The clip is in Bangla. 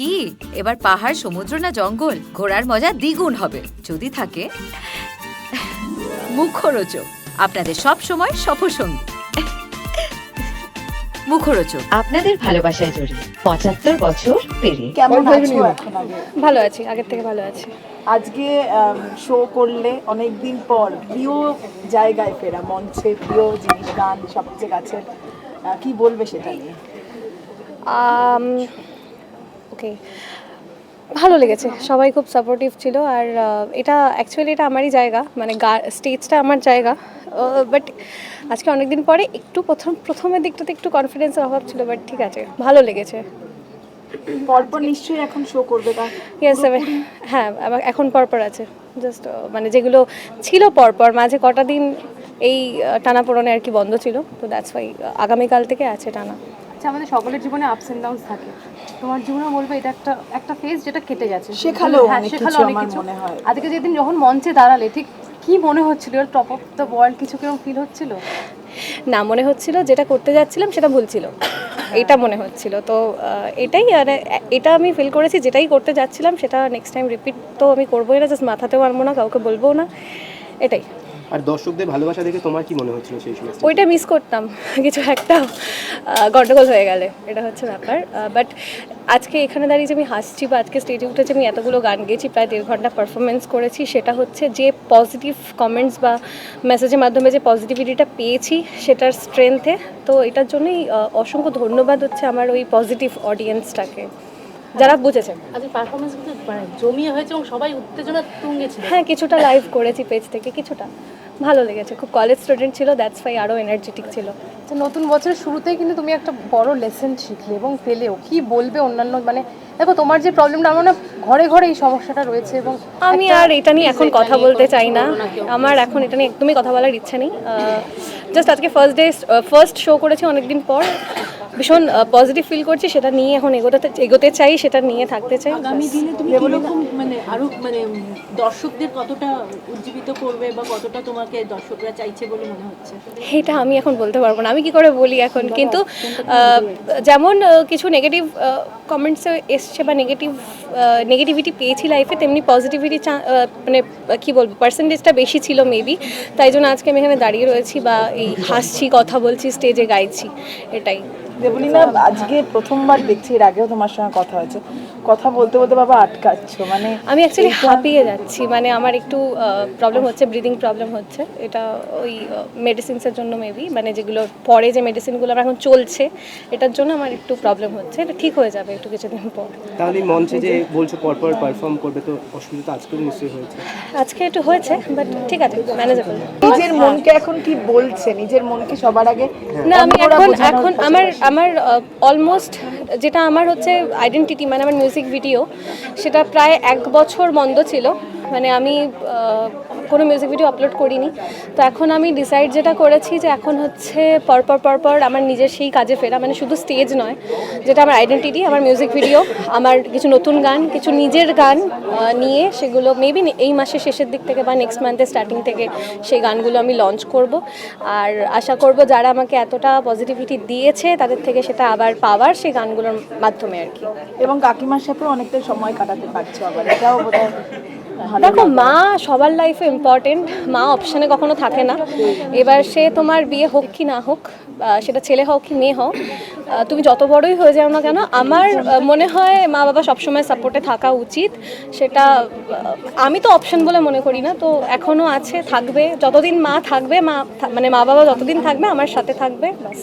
কি এবার পাহাড়, সমুদ্র না জঙ্গল? ঘোরার মজা দ্বিগুণ হবে যদি থাকে মুখরোচক, আপনাদের সব সময় সফরসঙ্গী। মুখরোচক আপনাদের ভালোবাসায় জড়িয়ে ৭৫ বছর পেরিয়ে। কেমন আছো এখন? আগে ভালো আছি, আগের থেকে ভালো আছি। আজকে শো করলে অনেকদিন পর প্রিয় জায়গায় ফেরা, মঞ্চে প্রিয় জিনিস, গান সবচেয়ে কাছের, কি বলবে সেটা নিয়ে? ওকে, ভালো লেগেছে, সবাই খুব সাপোর্টিভ ছিল। আর এটা অ্যাকচুয়ালি এটা আমারই জায়গা, মানে স্টেজটা আমার জায়গা। বাট আজকে অনেকদিন পরে একটু প্রথমের দিকটাতে একটু কনফিডেন্সের অভাব ছিল, বাট ঠিক আছে, ভালো লেগেছে। পরপর নিশ্চয়ই এখন শো করবে? ইয়েস, হ্যাঁ, এখন পরপর আছে। জাস্ট মানে যেগুলো ছিল পরপর, মাঝে কটা দিন এই টানাপোড়নে আর কি বন্ধ ছিল, তো দ্যাটস ওয়াই আগামীকাল থেকে আছে টানা। আচ্ছা, আমাদের সকলের জীবনে আপস এন্ড ডাউনস থাকে, তোমার জীবনে বলবে এটা একটা ফেজ যেটা কেটে গেছে, শেখালো অনেক কিছু আমার মনে হয়। আজকে যেদিন যখন মঞ্চে দাঁড়ালে ঠিক কি মনে হচ্ছিল? টপ অফ দ্য ওয়ার্ল্ড কিছু কেমন ফিল হচ্ছিল? না, মনে হচ্ছিল যেটা করতে যাচ্ছিলাম সেটা ভুল ছিল, এটা মনে হচ্ছিল। তো এটাই, আর এটা আমি ফিল করেছি, যেটাই করতে যাচ্ছিলাম সেটা নেক্সট টাইম রিপিট তো আমি করবোই না, জাস্ট মাথাতেও আনবো না, কাউকে বলবো না, এটাই। আর দর্শকদের ভালোবাসা দেখে তোমার কি মনে হচ্ছিল সেই সময়? ওইটা মিস করতাম, কিছু একটা গন্ডগোল হয়ে গেলে, এটা হচ্ছে ব্যাপার। বাট আজকে এখানে দাঁড়িয়ে যে আমি হাসছি, বা আজকে স্টেজে উঠেছে আমি এতগুলো গান গেয়েছি, প্রায় 1.5 ঘন্টা পারফরমেন্স করেছি, সেটা হচ্ছে যে পজিটিভ কমেন্টস বা মেসেজের মাধ্যমে যে পজিটিভিটিটা পেয়েছি সেটার স্ট্রেংথে। তো এটার জন্যই অসংখ্য ধন্যবাদ হচ্ছে আমার ওই পজিটিভ অডিয়েন্সটাকে, যারা বুঝেছে। আজকে পারফরমেন্স কিন্তু জমিয়ে হয়েছে এবং সবাই উত্তেজনা তুঙ্গে ছিল। হ্যাঁ, কিছুটা লাইভ করেছি পেজ থেকে, কিছুটা ভালো লেগেছে। খুব কলেজ স্টুডেন্ট ছিল, দ্যাটস ওয়াই আরও এনার্জেটিক ছিল। তো নতুন বছরের শুরুতেই কিন্তু তুমি একটা বড় লেসন শিখলে এবং পেলেও, কি বলবে অন্যান্য, মানে দেখো তোমার যে প্রবলেমটা, আমার না ঘরে ঘরে এই সমস্যাটা রয়েছে, এবং আমি আর এটা নিয়ে এখন কথা বলতে চাই না, আমার এখন এটা নিয়ে একদমই কথা বলার ইচ্ছা নেই। জাস্ট আজকে ফার্স্ট শো করেছি অনেকদিন পর, ভীষণ পজিটিভ ফিল করছি, সেটা নিয়ে এখন এগোতে চাই, সেটা নিয়ে থাকতে চাই। আগামী দিনে তুমি কিরকম, মানে আরো মানে দর্শকদের কতটা উজ্জীবিত করবে বা কতটা তোমাকে দর্শকরা চাইছে বলে মনে হচ্ছে? এটা আমি এখন বলতে পারবো না, আমি কি করে বলি এখন। কিন্তু যেমন কিছু নেগেটিভ কমেন্টস এসছে বা নেগেটিভিটি পেয়েছি লাইফে, তেমনি পজিটিভিটি মানে কি বলবো, পার্সেন্টেজটা বেশি ছিল মেবি, তাই জন্য আজকে আমি এখানে দাঁড়িয়ে রয়েছি বা এই হাসছি, কথা বলছি, স্টেজে গাইছি, এটাই। দেবলীনা, আজকে প্রথমবার দেখছি, এর আগেও তোমার সঙ্গে কথা হয়েছে, কথা বলতে বলতে বাবা আটকাচ্ছ, মানে আমি অ্যাকচুয়ালি হাঁপিয়ে যাচ্ছি, মানে আমার একটু প্রবলেম হচ্ছে, ব্রিদিং প্রবলেম হচ্ছে, এটা ওই মেডিসিনসের জন্য মেবি, মানে যেগুলো পরে যে মেডিসিনগুলো আমার এখন চলছে এটার জন্য আমার একটু প্রবলেম হচ্ছে, এটা ঠিক হয়ে যাবে একটু কিছুদিন পর। তাহলে মঞ্চে যে বলছো পরপর পারফর্ম করবে, তো অসুবিধা আজকেও নিশ্চয়ই হয়েছে? আজকে একটু হয়েছে, বাট ঠিক আছে, ম্যানেজেবল। নিজের মনকে এখন কি বলছে? নিজের মনকে সবার আগে না, আমি এখন আমার অলমোস্ট যেটা আমার হচ্ছে আইডেন্টিটি, মানে আমার মিউজিক ভিডিও, সেটা প্রায় 1 বছর বন্ধ ছিল, মানে আমি কোনো মিউজিক ভিডিও আপলোড করিনি। তো এখন আমি ডিসাইড যেটা করেছি যে এখন হচ্ছে পরপর আমার নিজের সেই কাজে ফেরা, মানে শুধু স্টেজ নয়, যেটা আমার আইডেন্টিটি, আমার মিউজিক ভিডিও, আমার কিছু নতুন গান, কিছু নিজের গান নিয়ে, সেগুলো মেবি এই মাসের শেষের দিক থেকে বা নেক্সট মান্থের স্টার্টিং থেকে সেই গানগুলো আমি লঞ্চ করব। আর আশা করব যারা আমাকে এতটা পজিটিভিটি দিয়েছে তাদের থেকে সেটা আবার পাওয়ার সেই গানগুলোর মাধ্যমে আর কি। এবং কাকিমার সাথেও অনেকটা সময় কাটাতে পারছো, আবার এটাও বোধহয় দেখো, মা সবার লাইফে ইম্পর্টেন্ট, মা অপশানে কখনো থাকে না। এবার সে তোমার বিয়ে হোক কি না হোক, সেটা ছেলে হোক কি মেয়ে হোক, তুমি যত বড়ই হয়ে যাও না কেন, আমার মনে হয় মা বাবা সবসময় সাপোর্টে থাকা উচিত। সেটা আমি তো অপশান বলে মনে করি না, তো এখনও আছে, থাকবে, যতদিন মা থাকবে, মানে মা বাবা যতদিন থাকবে আমার সাথে থাকবে, ব্যাস।